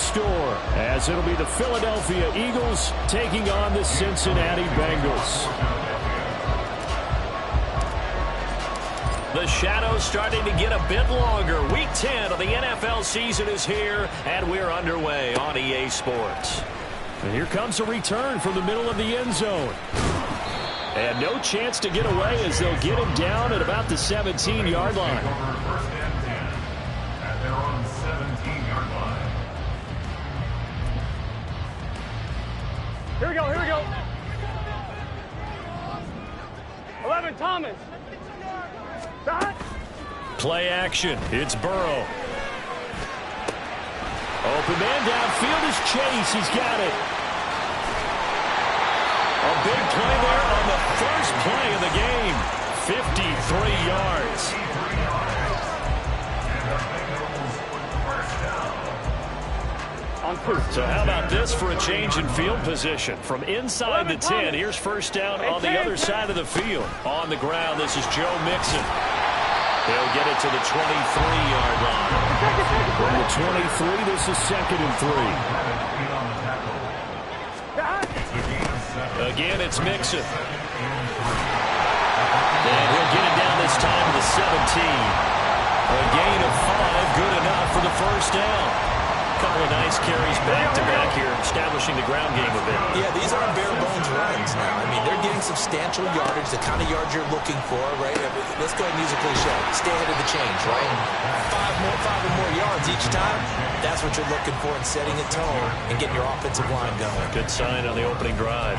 store, as it'll be the Philadelphia Eagles taking on the Cincinnati Bengals. The shadow's starting to get a bit longer. Week 10 of the NFL season is here, and we're underway on EA Sports. And here comes a return from the middle of the end zone. And no chance to get away as they'll get him down at about the 17-yard line. Here we go, here we go. 11, Thomas. Play action. It's Burrow. Open man downfield is Chase. He's got it. A big play there on the first play of the game. 53 yards. So how about this for a change in field position? From inside the 10, here's first down on the other side of the field. On the ground, this is Joe Mixon. He'll get it to the 23-yard line. From the 23, this is 2nd and 3. Again, it's Mixon. And he'll get it down this time to the 17. A gain of 5, good enough for the first down. Couple of nice carries back-to-back here, establishing the ground game a bit. Yeah, these aren't bare-bones runs now. I mean, they're getting substantial yardage, the kind of yards you're looking for, right? Let's go ahead and use a cliche. Stay ahead of the change, right? Five or more yards each time. That's what you're looking for in setting a tone and getting your offensive line going. Good sign on the opening drive.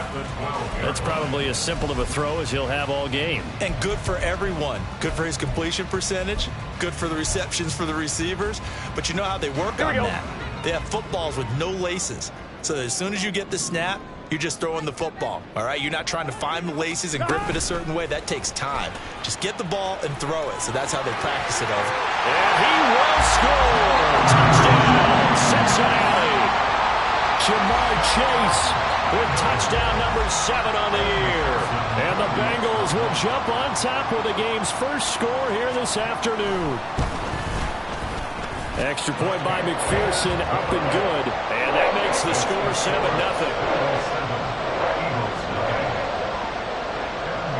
That's probably as simple of a throw as he'll have all game. And good for everyone. Good for his completion percentage. Good for the receptions for the receivers. But you know how they work on that. They have footballs with no laces. So as soon as you get the snap, you're just throwing the football. All right? You're not trying to find the laces and grip it a certain way. That takes time. Just get the ball and throw it. So that's how they practice it over. And he will score. Touchdown, Cincinnati. Jamar Chase with touchdown number 7 on the year. And the Bengals will jump on top with the game's first score here this afternoon. Extra point by McPherson, up and good. And that makes the score 7-0.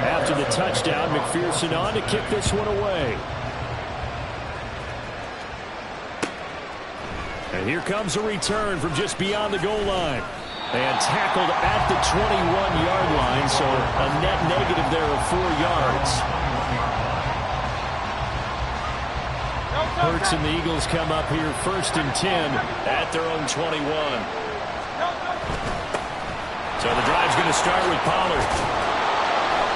After the touchdown, McPherson on to kick this one away. And here comes a return from just beyond the goal line. And tackled at the 21-yard line, so a net negative there of 4 yards. Hurts and the Eagles come up here 1st and 10 at their own 21. So the drive's going to start with Pollard.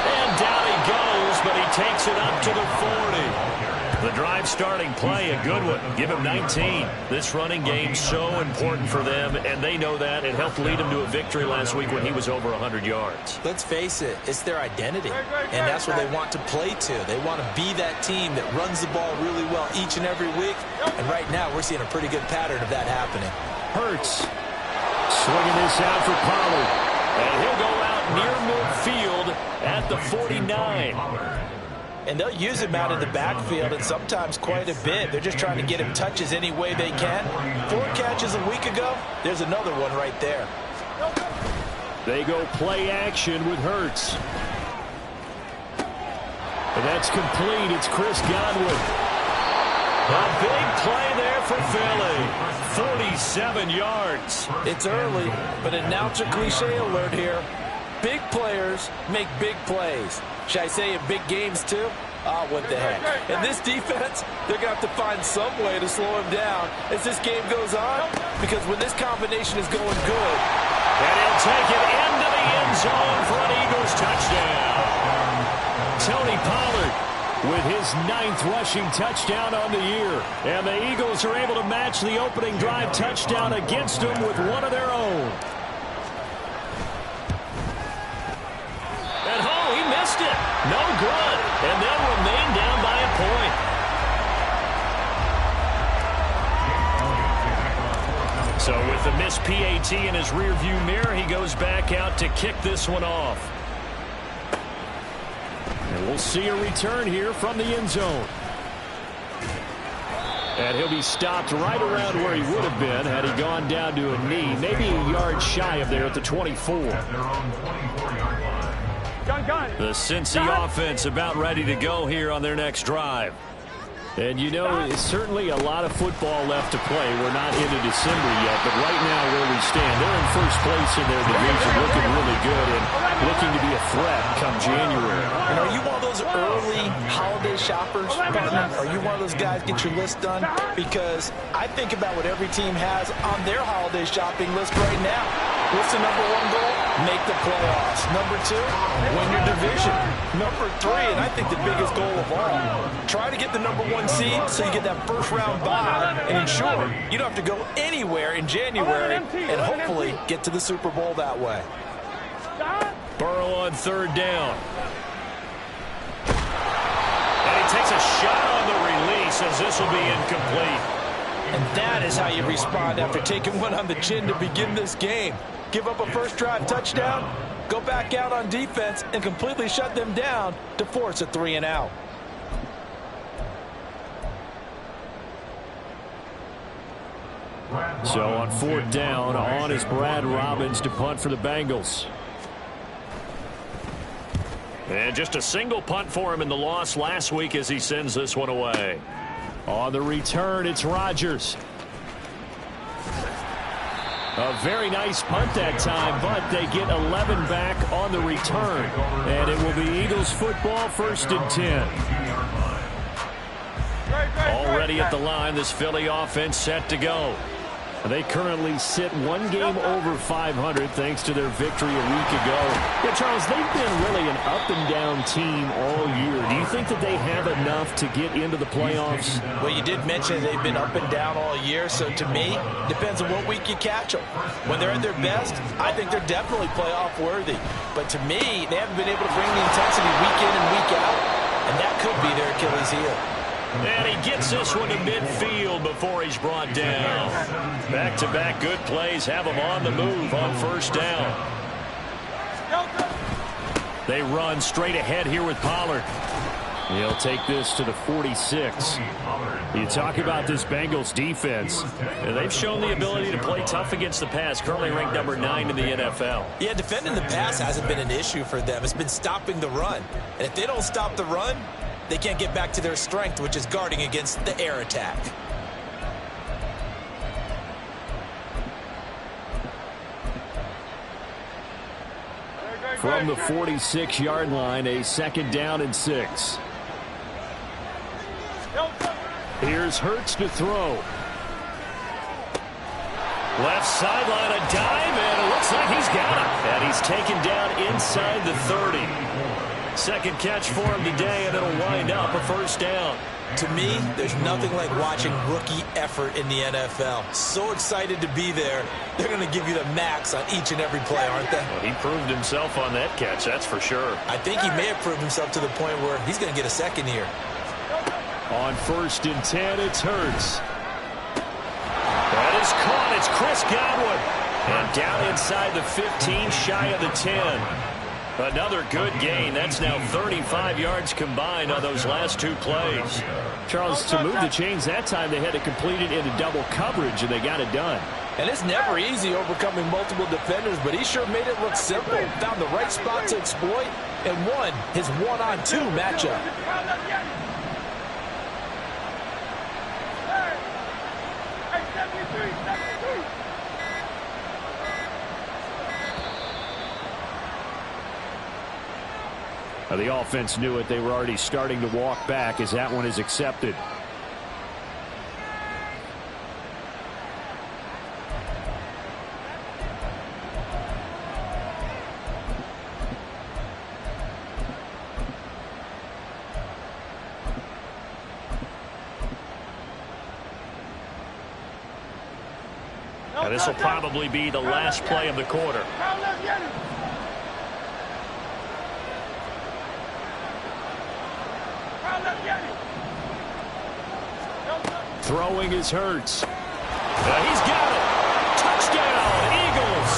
And down he goes, but he takes it up to the 40. The drive starting play, a good one. Give him 19. This running game's so important for them, and they know that. It helped lead him to a victory last week when he was over 100 yards. Let's face it, it's their identity, and that's what they want to play to. They want to be that team that runs the ball really well each and every week, and right now we're seeing a pretty good pattern of that happening. Hurts swinging this out for Pollard, and he'll go out near midfield at the 49. And they'll use him out in the backfield, and sometimes quite a bit. They're just trying to get him touches any way they can. 4 catches a week ago. There's another one right there. They go play action with Hurts. And that's complete. It's Chris Godwin. A big play there for Philly. 47 yards. It's early, but announce a cliche alert here. Big players make big plays. Should I say in big games, too? Ah, what the heck. And this defense, they're going to have to find some way to slow him down as this game goes on, because when this combination is going good. And he'll take it into the end zone for an Eagles touchdown. Tony Pollard with his 9th rushing touchdown on the year. And the Eagles are able to match the opening drive touchdown against them with one of their own. Missed it. No good. And they'll remain down by a point. So with the missed PAT in his rearview mirror, he goes back out to kick this one off. And we'll see a return here from the end zone. And he'll be stopped right around where he would have been had he gone down to a knee, maybe a yard shy of there at the 24. The Cincy offense about ready to go here on their next drive. And, you know, it's certainly a lot of football left to play. We're not into December yet, but right now where we stand, they're in first place in their division, looking really good and looking to be a threat come January. And are you one of those early holiday shoppers, partner? Are you one of those guys get your list done? Because I think about what every team has on their holiday shopping list right now. What's the number one goal? Make the playoffs. Number two, win your division. Number three, and I think the biggest goal of all, try to get the number one seed so you get that first round bye and ensure you don't have to go anywhere in January and hopefully get to the Super Bowl that way. Burrow on third down. And he takes a shot on the release as this will be incomplete. And that is how you respond after taking one on the chin to begin this game. Give up a first drive touchdown, go back out on defense, and completely shut them down to force a 3-and-out. So on fourth down, on is Brad Robbins to punt for the Bengals. And just a single punt for him in the loss last week as he sends this one away. On the return, it's Rodgers. A very nice punt that time, but they get 11 back on the return. And it will be Eagles football, 1st and 10. Already at the line, this Philly offense set to go. They currently sit one game over 500 thanks to their victory a week ago. Yeah, Charles, they've been really an up-and-down team all year. Do you think that they have enough to get into the playoffs? Well, you did mention they've been up and down all year, so to me, depends on what week you catch them. When they're at their best, I think they're definitely playoff worthy. But to me, they haven't been able to bring the intensity week in and week out, and that could be their Achilles heel. And he gets this one to midfield before he's brought down. Back-to-back good plays have him on the move on first down. They run straight ahead here with Pollard. He'll take this to the 46. You talk about this Bengals defense. They've shown the ability to play tough against the pass, currently ranked number 9 in the NFL. Yeah, defending the pass hasn't been an issue for them. It's been stopping the run. And if they don't stop the run, they can't get back to their strength, which is guarding against the air attack. From the 46-yard line, a 2nd down and 6. Here's Hurts to throw. Left sideline, a dive, and it looks like he's got it. And he's taken down inside the 30. Second catch for him today, and it'll wind up a first down. To me, there's nothing like watching rookie effort in the NFL. So excited to be there. They're going to give you the max on each and every play, aren't they? Well, he proved himself on that catch, that's for sure. I think he may have proved himself to the point where he's going to get a second here. On 1st and 10, it's Hurts. That is caught. It's Chris Godwin. And down inside the 15, shy of the 10. Another good gain. That's now 35 yards combined on those last 2 plays. Charles, to move the chains that time, they had to complete it into double coverage, and they got it done. And it's never easy overcoming multiple defenders, but he sure made it look simple. Found the right spot to exploit and won his 1-on-2 matchup. Now, the offense knew it. They were already starting to walk back as that one is accepted. Now, this will probably be the last play of the quarter. Throwing is Hurts. He's got it. Touchdown, Eagles.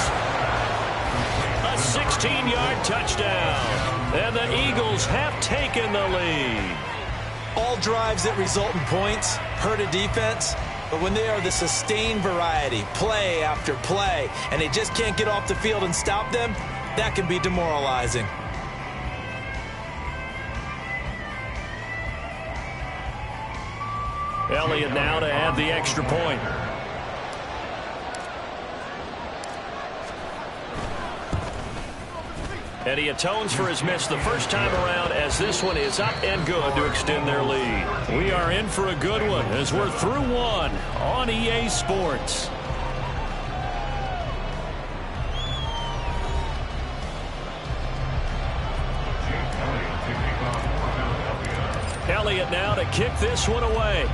A 16-yard touchdown. And the Eagles have taken the lead. All drives that result in points hurt a defense, but when they are the sustained variety, play after play, and they just can't get off the field and stop them, that can be demoralizing. Elliott now to add the extra point. And he atones for his miss the first time around, as this one is up and good to extend their lead. We are in for a good one as we're through one on EA Sports. Elliott now to kick this one away.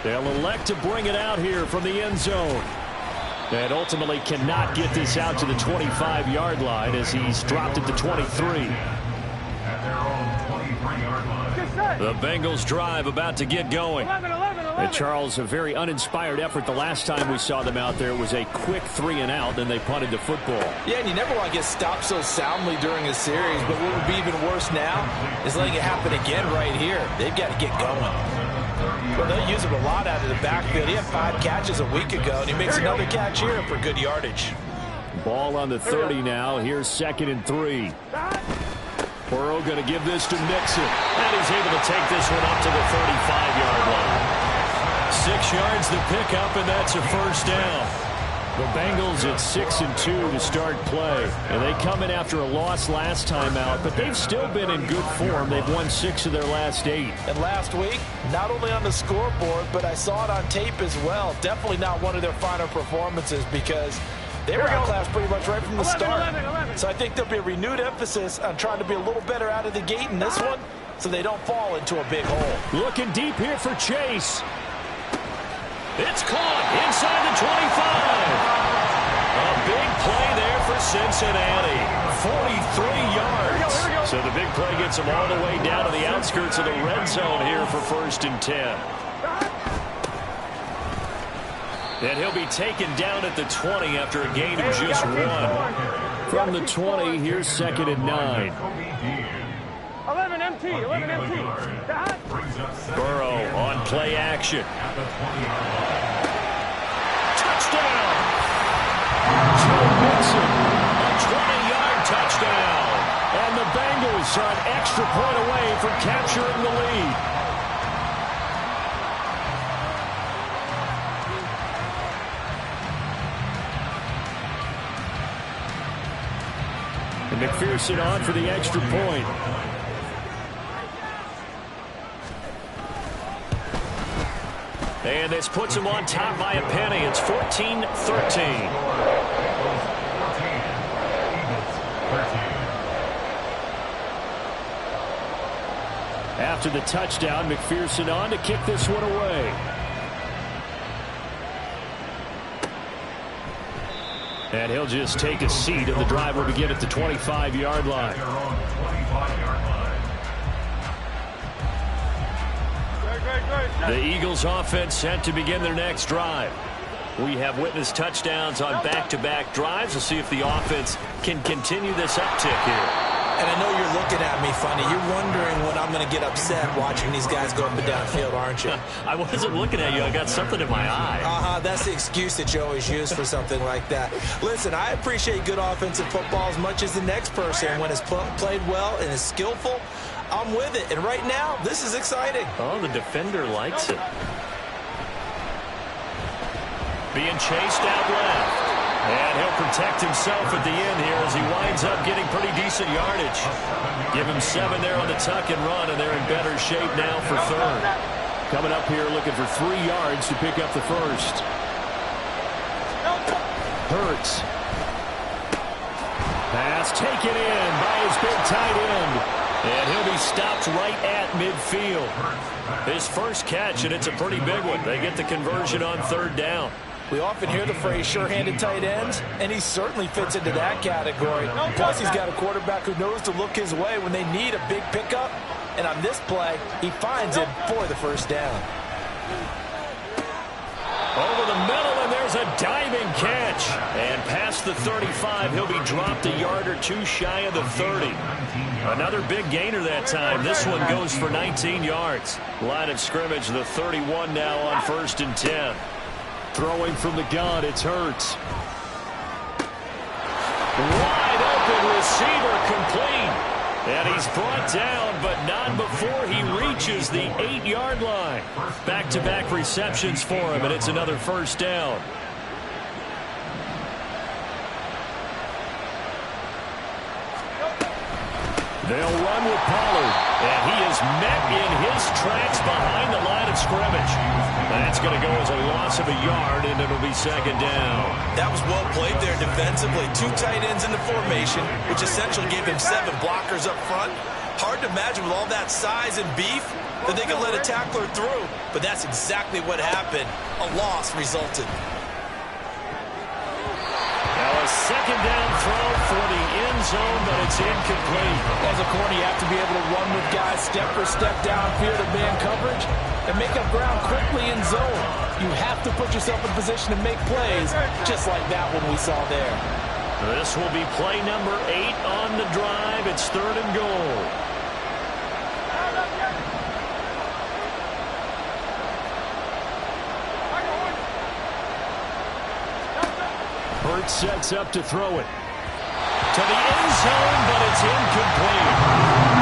They'll elect to bring it out here from the end zone. And ultimately cannot get this out to the 25-yard line as he's dropped it to 23. The Bengals drive about to get going. 11. And Charles, a very uninspired effort the last time we saw them out there. It was a quick 3-and-out, and they punted the football. Yeah, and you never want to get stopped so soundly during a series, but what would be even worse now is letting it happen again right here. They've got to get going. Well, they'll use him a lot out of the backfield. He had 5 catches a week ago, and he makes another catch here for good yardage. Ball on the 30 now. Here's 2nd and 3. Burrow going to give this to Nixon. And he's able to take this one up to the 35-yard line. 6 yards to pick up, and that's a first down. The Bengals at 6-2 to start play. And they come in after a loss last time out, but they've still been in good form. They've won 6 of their last 8. And last week, not only on the scoreboard, but I saw it on tape as well. Definitely not one of their finer performances because they were outclassed pretty much right from the start. 11. So I think there'll be a renewed emphasis on trying to be a little better out of the gate in this one so they don't fall into a big hole. Looking deep here for Chase. It's caught inside the 25. A big play there for Cincinnati. 43 yards. So the big play gets them all the way down to the outskirts of the red zone here for 1st and 10. And he'll be taken down at the 20 after a gain of just 1. From the 20, here's 2nd and 9. 11 MT. Burrow on play action. Touchdown! Joe Mixon, a 20-yard touchdown. And the Bengals are an extra point away from capturing the lead. And McPherson on for the extra point. And this puts him on top by a penny. It's 14-13. After the touchdown, McPherson on to kick this one away. And he'll just take a seat, and the drive will begin at the 25-yard line. The Eagles offense set to begin their next drive. We have witnessed touchdowns on back-to-back drives. We'll see if the offense can continue this uptick here. And I know you're looking at me funny. You're wondering when I'm going to get upset watching these guys go up and down field, aren't you? I wasn't looking at you. I got something in my eye. That's the excuse that you always use for something like that. Listen, I appreciate good offensive football as much as the next person. When it's played well and is skillful, I'm with it. And right now, this is exciting. Oh, the defender likes it. Being chased out left. And he'll protect himself at the end here as he winds up getting pretty decent yardage. Give him 7 there on the tuck and run, and they're in better shape now for 3rd. Coming up here looking for 3 yards to pick up the first. Hurts. Pass taken in by his big tight end. And he'll be stopped right at midfield. His first catch, and it's a pretty big one. They get the conversion on 3rd down. We often hear the phrase sure-handed tight ends, and he certainly fits into that category. Plus, he's got a quarterback who knows to look his way when they need a big pickup. And on this play, he finds it for the first down. Over the middle, and there's There's a diving catch. And past the 35, he'll be dropped a yard or two shy of the 30. Another big gainer that time. This one goes for 19 yards. Line of scrimmage, the 31 now on 1st and 10. Throwing from the gun, it's Hurts. Wide open receiver complete. And he's brought down, but not before he reaches the 8-yard line. Back-to-back receptions for him, and it's another first down. They'll run with Pollard, and he is met in his tracks behind the line of scrimmage. That's going to go as a loss of a yard, and it'll be 2nd down. That was well played there defensively. 2 tight ends in the formation, which essentially gave him 7 blockers up front. Hard to imagine with all that size and beef that they could let a tackler through, but that's exactly what happened. A loss resulted. Now a 2nd down throw for the end zone, but it's incomplete. As a corner, you have to be able to run with guys step for step downfield of man coverage and make up ground quickly in zone. You have to put yourself in position to make plays, just like that one we saw there. This will be play number 8 on the drive. It's 3rd and goal. Hurts sets up to throw it. To the end zone, but it's incomplete.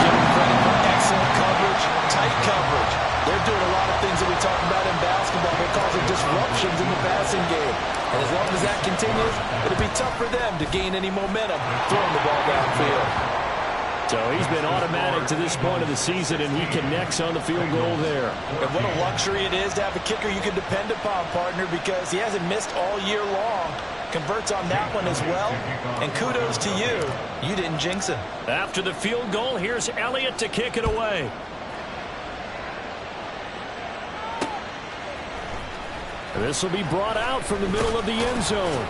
Give them credit for excellent coverage, tight coverage. They're doing a lot of things that we talk about in basketball. They're causing disruptions in the passing game. And as long as that continues, it'll be tough for them to gain any momentum throwing the ball downfield. So he's been automatic to this point of the season, and he connects on the field goal there. And what a luxury it is to have a kicker you can depend upon, partner, because he hasn't missed all year long. Converts on that one as well. And kudos to you. You didn't jinx him. After the field goal, here's Elliott to kick it away. This will be brought out from the middle of the end zone.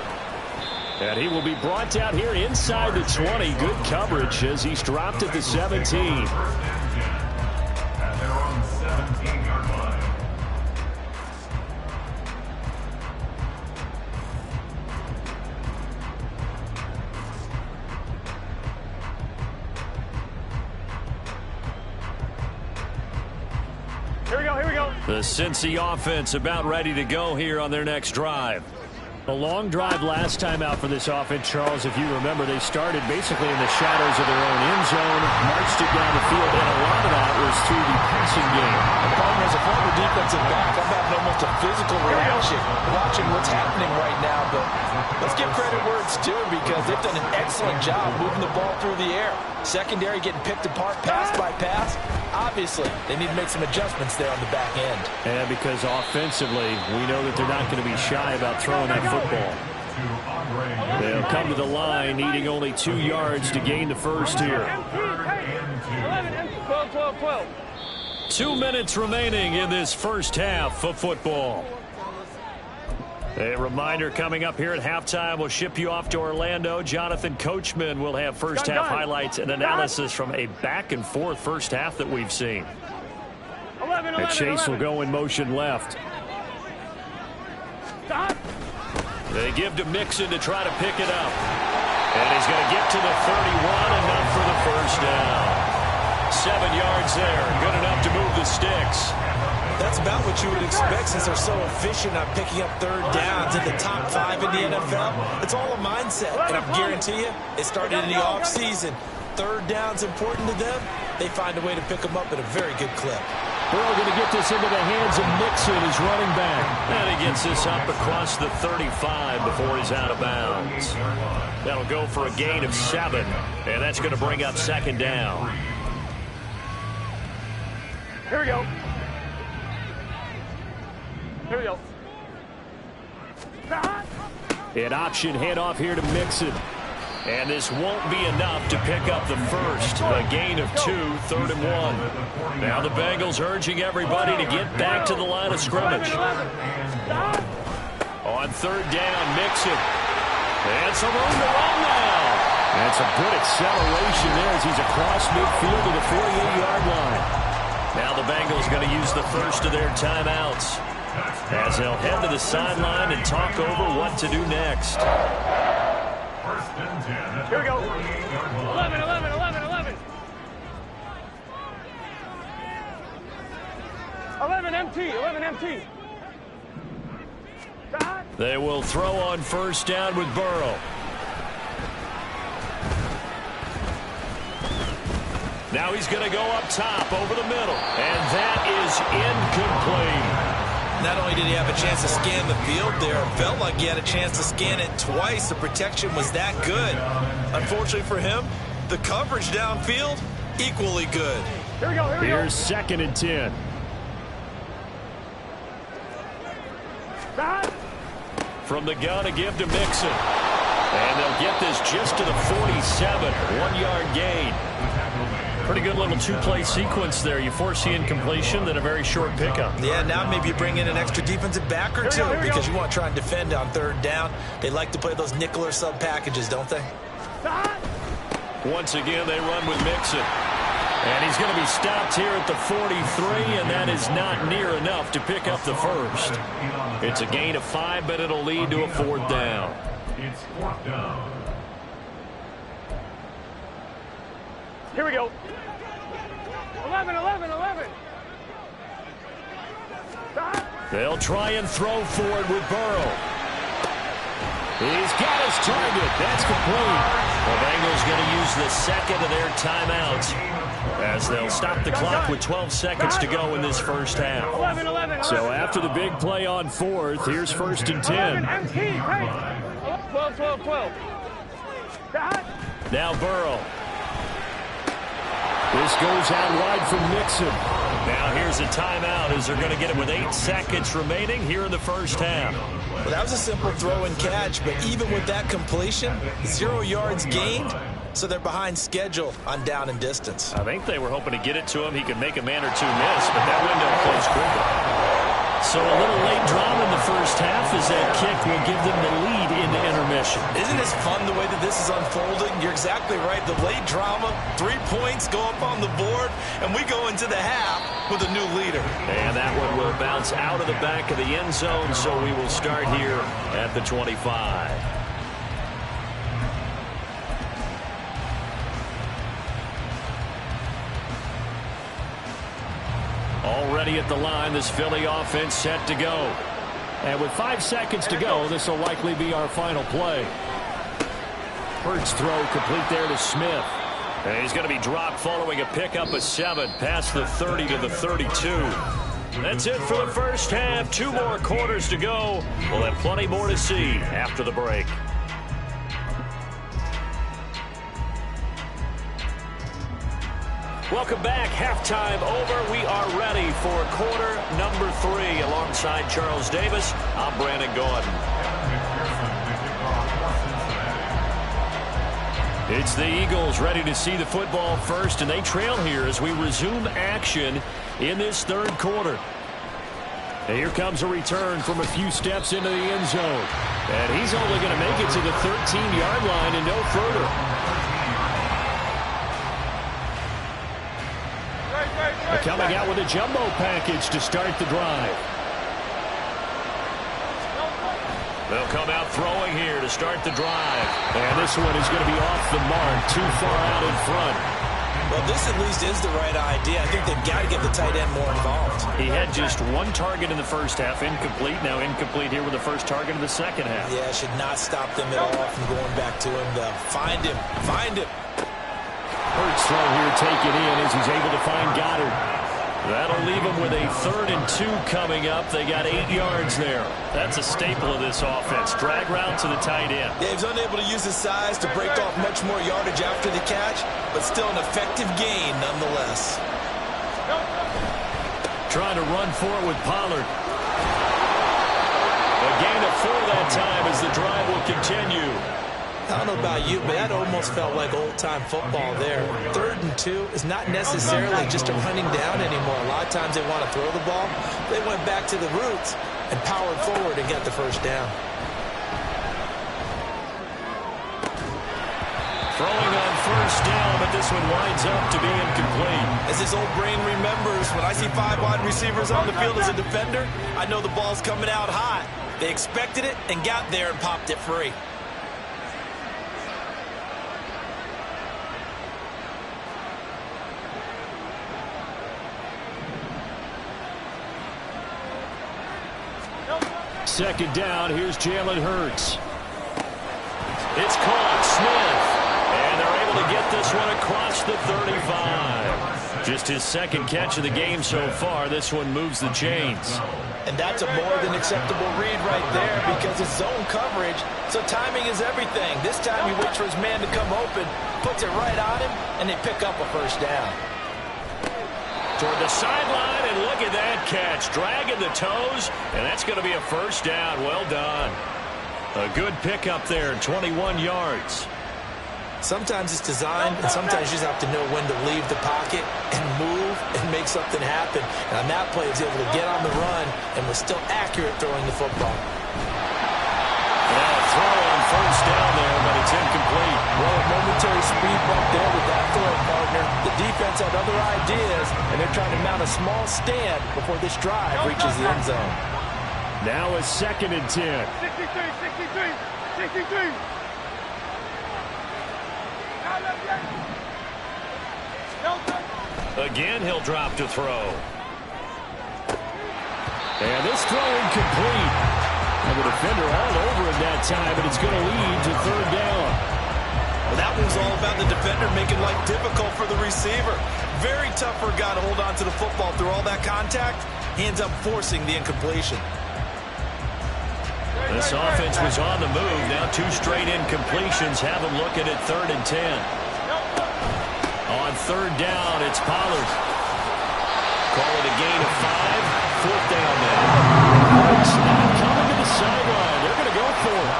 And he will be brought down here inside the 20. Good coverage as he's dropped at the 17. Here we go. The Cincy offense about ready to go here on their next drive. A long drive last time out for this offense, Charles. If you remember, they started basically in the shadows of their own end zone, marched it down the field, and a lot of that was through the passing game. And partner, as a former defensive back, I'm having almost a physical reaction watching what's happening right now. But let's give credit where it's due because they've done an excellent job moving the ball through the air. Secondary getting picked apart pass by pass. Obviously, they need to make some adjustments there on the back end. And because offensively, we know that they're not going to be shy about throwing that football. They'll come to the line, needing only 2 yards to gain the first here. 12. 2 minutes remaining in this first half of football. A reminder coming up here at halftime. We'll ship you off to Orlando. Jonathan Coachman will have first half highlights and analysis from a back-and-forth first half that we've seen. 11. And Chase will go in motion left. They give to Mixon to try to pick it up. And he's going to get to the 31, enough for the first down. 7 yards there, good enough to move the sticks. That's about what you would expect since they're so efficient on picking up 3rd downs in the top 5 in the NFL. It's all a mindset, and I guarantee you, it started in the offseason. 3rd down's important to them. They find a way to pick them up at a very good clip. We're all going to get this into the hands of Mixon, his running back. And he gets this up across the 35 before he's out of bounds. That'll go for a gain of 7, and that's going to bring up 2nd down. Here we go. An option handoff here to Mixon. And this won't be enough to pick up the first. A gain of 2, 3rd and 1. Now the Bengals urging everybody to get back to the line of scrimmage. On 3rd down, Mixon. And some room to run now. That's a good acceleration there as he's across midfield to the 48-yard line. Now the Bengals going to use the first of their timeouts. as they'll head to the sideline and talk over what to do next. Here we go. 11, 11, 11, 11. 11 MT, 11 MT. They will throw on first down with Burrow. Now he's going to go up top over the middle, and that is incomplete. Not only did he have a chance to scan the field there, it felt like he had a chance to scan it twice. The protection was that good. Unfortunately for him, the coverage downfield, equally good. Here we go, here we go. Here's 2nd and 10. From the gun to give to Mixon. And they'll get this just to the 47. 1-yard gain. Pretty good little two-play sequence there. You force the incompletion, then a very short pickup. Yeah, now maybe you bring in an extra defensive back or two because you want to try and defend on 3rd down. They like to play those nickel or sub packages, don't they? Once again, they run with Mixon. And he's going to be stopped here at the 43, and that is not near enough to pick up the first. It's a gain of 5, but it'll lead to a 4th down. It's 4th down. Here we go. 11, 11, 11. They'll try and throw forward with Burrow. He's got his target. That's complete. The Bengals going to use the 2nd of their timeouts as they'll stop the clock with 12 seconds to go in this first half. 11, 11, 11. So after the big play on 4th, here's 1st and 10. 12, 12, 12. Now Burrow. This goes out wide from Mixon. Now here's a timeout as they're going to get it with 8 seconds remaining here in the first half. Well, that was a simple throw and catch, but even with that completion, 0 yards gained, so they're behind schedule on down and distance. I think they were hoping to get it to him. He could make a man or two miss, but that window closed quickly. So a little late drama in the first half as that kick will give them the lead into intermission. Isn't this fun the way that this is unfolding? You're exactly right. The late drama, 3 points go up on the board, and we go into the half with a new leader. And that one will bounce out of the back of the end zone, so we will start here at the 25. Already at the line, this Philly offense set to go. And with 5 seconds to go, this will likely be our final play. Hurts throw complete there to Smith. And he's going to be dropped following a pickup of 7 past the 30 to the 32. That's it for the first half. 2 more quarters to go. We'll have plenty more to see after the break. Welcome back. Halftime over. We are ready for quarter number 3. Alongside Charles Davis, I'm Brandon Gordon. It's the Eagles ready to see the football first, and they trail here as we resume action in this 3rd quarter. And here comes a return from a few steps into the end zone. And he's only going to make it to the 13-yard line and no further. Coming out with a jumbo package to start the drive. They'll come out throwing here to start the drive. And this one is going to be off the mark, too far out in front. Well, this at least is the right idea. I think they've got to get the tight end more involved. He had just 1 target in the first half, incomplete. Now incomplete here with the first target in the second half. Yeah, should not stop them at all from going back to him. Find him. Find him. Hurts throw here taken in as he's able to find Goddard. That'll leave him with a 3rd and 2 coming up. They got 8 yards there. That's a staple of this offense. Drag route to the tight end. Yeah, he was unable to use his size to break off much more yardage after the catch, but still an effective gain nonetheless. Trying to run for it with Pollard. A gain of 4 that time as the drive will continue. I don't know about you, but that almost felt like old-time football there. 3rd and 2 is not necessarily just a running down anymore. A lot of times they want to throw the ball. They went back to the roots and powered forward and got the first down. Throwing on first down, but this one winds up to be incomplete. As his old brain remembers, when I see 5 wide receivers on the field as a defender, I know the ball's coming out hot. They expected it and got there and popped it free. Second down, here's Jalen Hurts. It's caught, Smith. And they're able to get this one across the 35. Just his second catch of the game so far. This one moves the chains. And that's a more than acceptable read right there because it's zone coverage, so timing is everything. This time he waits for his man to come open, puts it right on him, and they pick up a first down. Toward the sideline, and look at that catch. Dragging the toes, and that's going to be a first down. Well done. A good pickup there, 21 yards. Sometimes it's designed, and sometimes you just have to know when to leave the pocket and move and make something happen. And on that play, he was able to get on the run and was still accurate throwing the football. Yeah, throw on first down there, but it's incomplete. Well, a momentary speed bump there with that throw, partner. The defense had other ideas, and they're trying to mount a small stand before this drive reaches the end zone. Now a 2nd and 10. 63. Again, he'll drop to throw. And this throw incomplete. And the defender all over him that time, but it's going to lead to 3rd down. Well, that one's all about the defender making life difficult for the receiver. Very tough for a guy to hold on to the football through all that contact. He ends up forcing the incompletion. This offense was on the move. Now 2 straight incompletions have them looking at 3rd and 10. On 3rd down, it's Pollard. Call it a gain of 5. 4th down now. Snap coming to the sideline. They're going to go for it.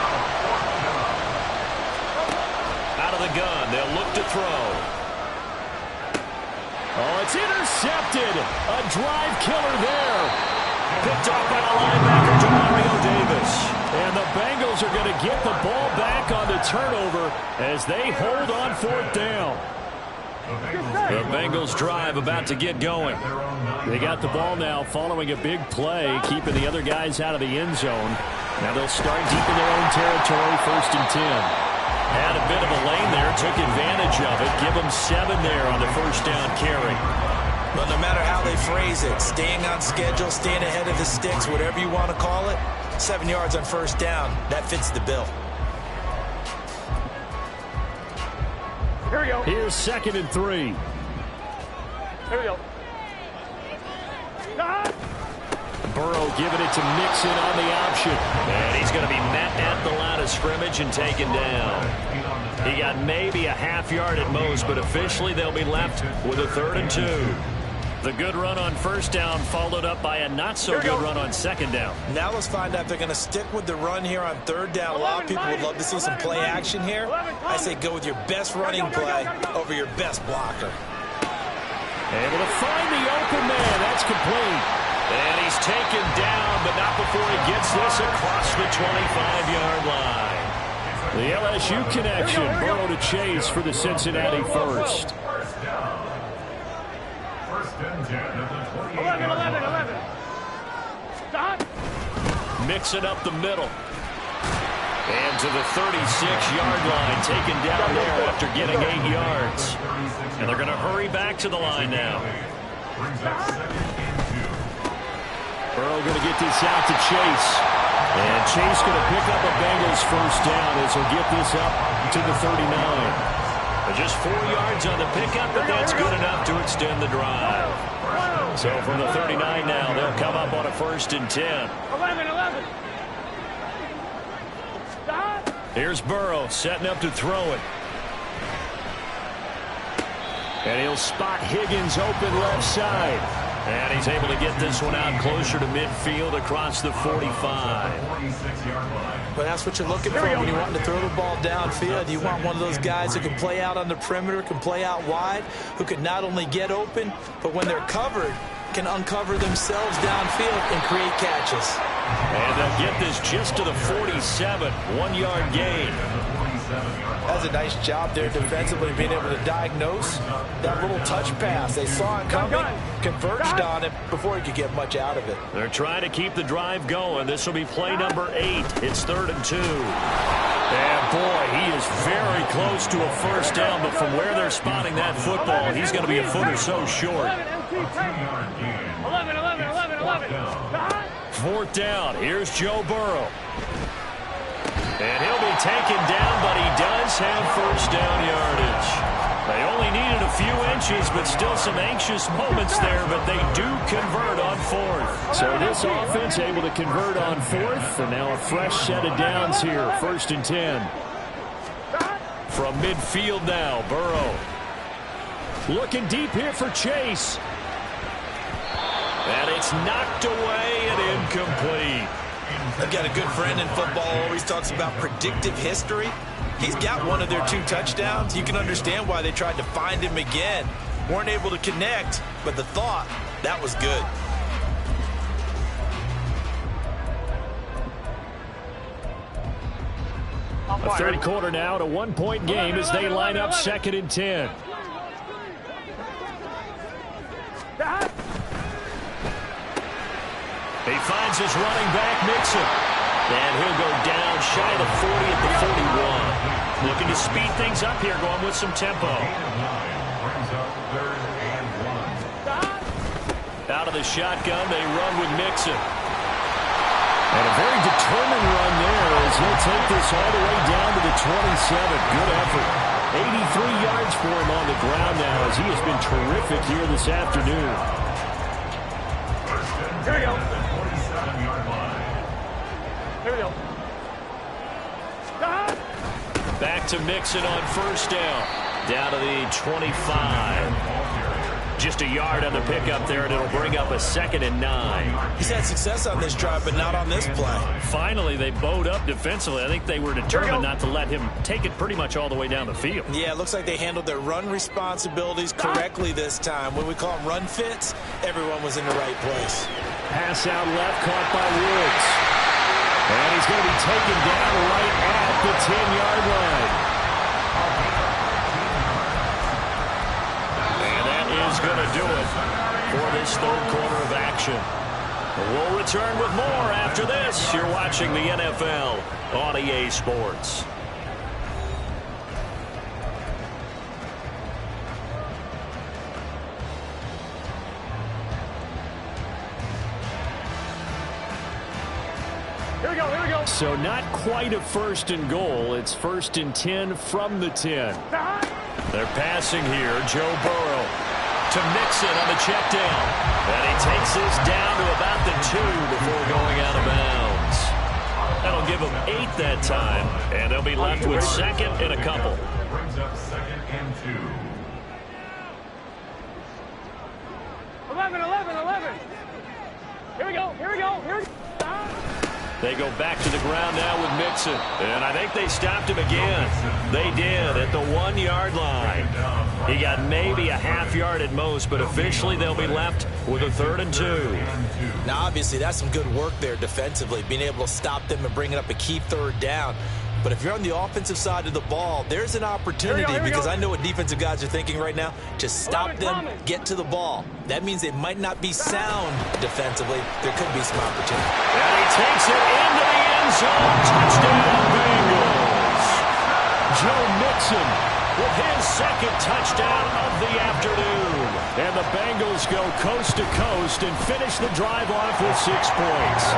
Out of the gun. They'll look to throw. Oh, it's intercepted. A drive killer there. Picked off by the linebacker, Demario Davis. And the Bengals are going to get the ball back on the turnover as they hold on 4th down. The Bengals drive about to get going. They got the ball now following a big play, keeping the other guys out of the end zone. Now they'll start deep in their own territory, 1st and 10. Had a bit of a lane there, took advantage of it. Give them 7 there on the first down carry. But no matter how they phrase it, staying on schedule, staying ahead of the sticks, whatever you want to call it, 7 yards on first down, that fits the bill. Here we go. Here's 2nd and 3. Here we go. Burrow giving it to Mixon on the option. And he's going to be met at the line of scrimmage and taken down. He got maybe a half yard at most, but officially they'll be left with a 3rd and 2. The good run on first down followed up by a not-so-good run on 2nd down. Now let's find out if they're going to stick with the run here on 3rd down. A lot of people would love to see some play action here. I say go with your best running play over your best blocker. Able to find the open man. That's complete. And he's taken down, but not before he gets this across the 25-yard line. The LSU connection. Burrow to Chase for the Cincinnati first. 11. Stop. Mixing up the middle. And to the 36-yard line, taken down there after getting 8 yards. And they're going to hurry back to the line now. Burrow going to get this out to Chase. And Chase going to pick up a Bengals first down as he'll get this up to the 39. Just 4 yards on the pickup, but that's good enough to extend the drive. So from the 39 now, they'll come up on a 1st and 10. 11. Stop. Here's Burrow setting up to throw it. And he'll spot Higgins open left side. And he's able to get this one out closer to midfield across the 45. But that's what you're looking for when you want to throw the ball downfield. You want one of those guys who can play out on the perimeter, can play out wide, who can not only get open, but when they're covered, can uncover themselves downfield and create catches. And they'll get this just to the 47, 1-yard gain. That's a nice job there defensively, being able to diagnose that little touch pass. They saw it coming, converged on it before he could get much out of it. They're trying to keep the drive going. This will be play number 8. It's 3rd and 2. And boy, he is very close to a first down, but from where they're spotting that football, he's going to be a foot or so short. 11. 4th down. Here's Joe Burrow. And he'll be taken down, but he does have first down yardage. They only needed a few inches, but still some anxious moments there, but they do convert on 4th. So this offense able to convert on 4th, and now a fresh set of downs here, 1st and 10. From midfield now, Burrow. Looking deep here for Chase. And it's knocked away and incomplete. I've got a good friend in football who always talks about predictive history. He's got one of their 2 touchdowns. You can understand why they tried to find him again. Weren't able to connect, but the thought, that was good. A 3rd quarter now, to 1-point game as they line up 2nd and 10. He finds his running back, Mixon. And he'll go down shy of the 40 at the 41. Looking to speed things up here, going with some tempo. Out of the shotgun, they run with Mixon. And a very determined run there as he'll take this all the way down to the 27. Good effort. 83 yards for him on the ground now as he has been terrific here this afternoon. Here we go. Here we go. Back to Mixon on 1st down. Down to the 25. Just a yard on the pickup there, and it'll bring up a 2nd and 9. He's had success on this drive, but not on this play. Finally, they bowed up defensively. I think they were determined not to let him take it pretty much all the way down the field. Yeah, it looks like they handled their run responsibilities correctly this time. When we call them run fits, everyone was in the right place. Pass out left, caught by Woods. And he's going to be taken down right at the 10-yard line. Is going to do it for this 3rd quarter of action. We'll return with more after this. You're watching the NFL on EA Sports. Here we go. So not quite a 1st and goal. It's 1st and 10 from the 10. They're passing here. Joe Burrow to Mixon on the check down. And he takes this down to about the 2 before going out of bounds. That'll give them 8 that time. And they'll be left with 2nd and a couple. Brings up 2nd and 2. 11. Here we go. They go back to the ground now with Mixon. And I think they stopped him again. They did at the 1-yard line. He got maybe a half yard at most, but officially they'll be left with a 3rd and 2. Now, obviously, that's some good work there defensively, being able to stop them and bringing up a key 3rd down. But if you're on the offensive side of the ball, there's an opportunity, because I know what defensive guys are thinking right now, to stop them, get to the ball. That means they might not be sound defensively. There could be some opportunity. And he takes it into the end zone. Touchdown, Bengals. Joe Mixon with his 2nd touchdown of the afternoon. And the Bengals go coast to coast and finish the drive off with 6 points.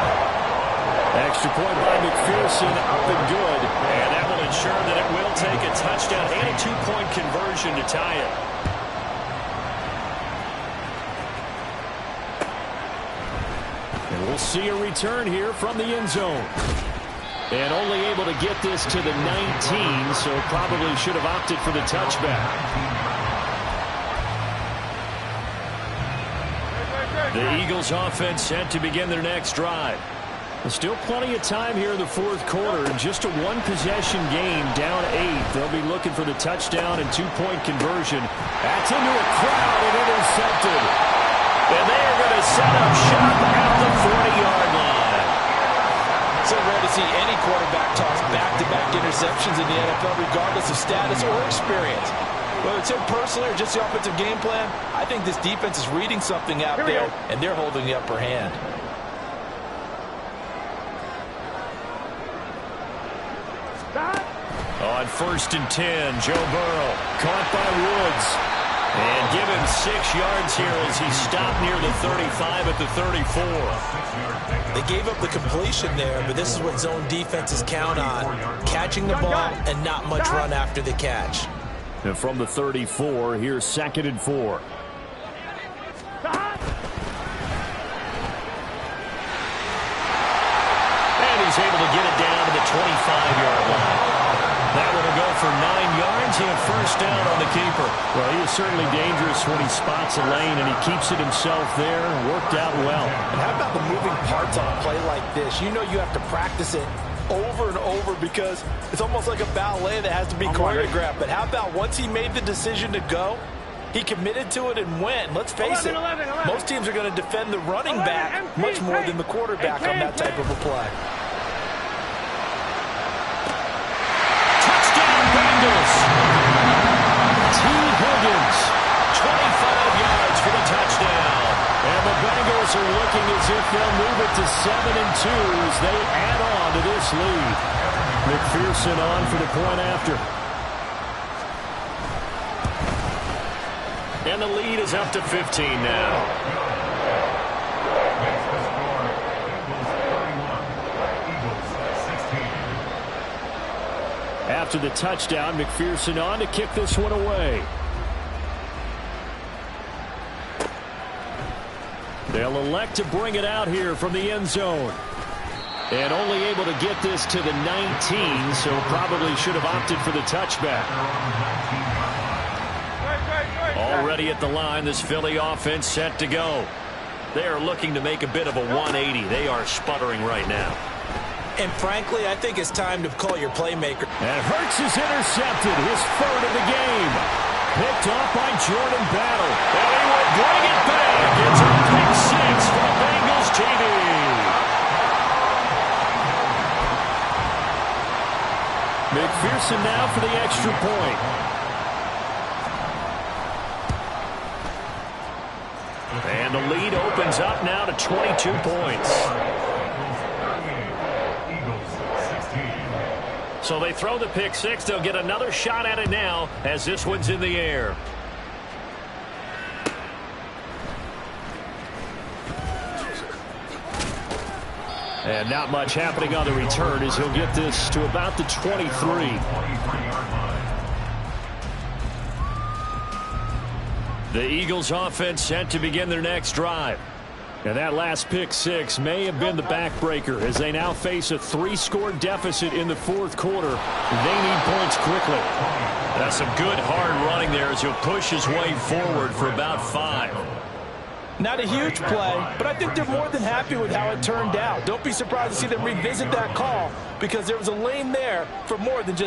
Extra point by McPherson, up and good. And that will ensure that it will take a touchdown and a 2-point conversion to tie it. And we'll see a return here from the end zone. And only able to get this to the 19, so probably should have opted for the touchback. The Eagles offense set to begin their next drive. Still plenty of time here in the 4th quarter. Just a 1-possession game, down 8. They'll be looking for the touchdown and 2-point conversion. That's into a crowd and intercepted. And they are going to set up shop at the 40-yard line. So rare to see any quarterback toss back-to-back interceptions in the NFL, regardless of status or experience. Whether it's him personally or just the offensive game plan, I think this defense is reading something out there, and they're holding the upper hand. On 1st and 10, Joe Burrow caught by Woods. And give him 6 yards here as he stopped near the 35 at the 34. They gave up the completion there, but this is what zone defenses count on. Catching the ball and not much run after the catch. And from the 34, here's 2nd and 4. And he's able to get it down to the 25-yard line. That one will go for 9 yards and a first down on the keeper. Well, he is certainly dangerous when he spots a lane, and he keeps it himself there. Worked out well. And how about the moving parts on a play like this? You know you have to practice it over and over because it's almost like a ballet that has to be choreographed. But how about once he made the decision to go, he committed to it and went. Let's face it, most teams are going to defend the running back much more than the quarterback on that type of a play. Bengals. T. Higgins, 25 yards for the touchdown. And the Bengals are looking as if they'll move it to 7-2 as they add on to this lead. McPherson on for the point after. And the lead is up to 15 now. After the touchdown, McPherson on to kick this one away. They'll elect to bring it out here from the end zone. And only able to get this to the 19, so probably should have opted for the touchback. Already at the line, this Philly offense set to go. They are looking to make a bit of a 180. They are sputtering right now. And frankly, I think it's time to call your playmaker. And Hurts is intercepted, his 3rd of the game. Picked off by Jordan Battle. And he will bring it back. It's a pick 6 for the Bengals TD. McPherson now for the extra point. And the lead opens up now to 22 points. So they throw the pick 6. They'll get another shot at it now as this one's in the air. And not much happening on the return as he'll get this to about the 23. The Eagles offense set to begin their next drive. And that last pick 6 may have been the backbreaker as they now face a 3-score deficit in the 4th quarter. They need points quickly. That's some good hard running there as he'll push his way forward for about 5. Not a huge play, but I think they're more than happy with how it turned out. Don't be surprised to see them revisit that call because there was a lane there for more than just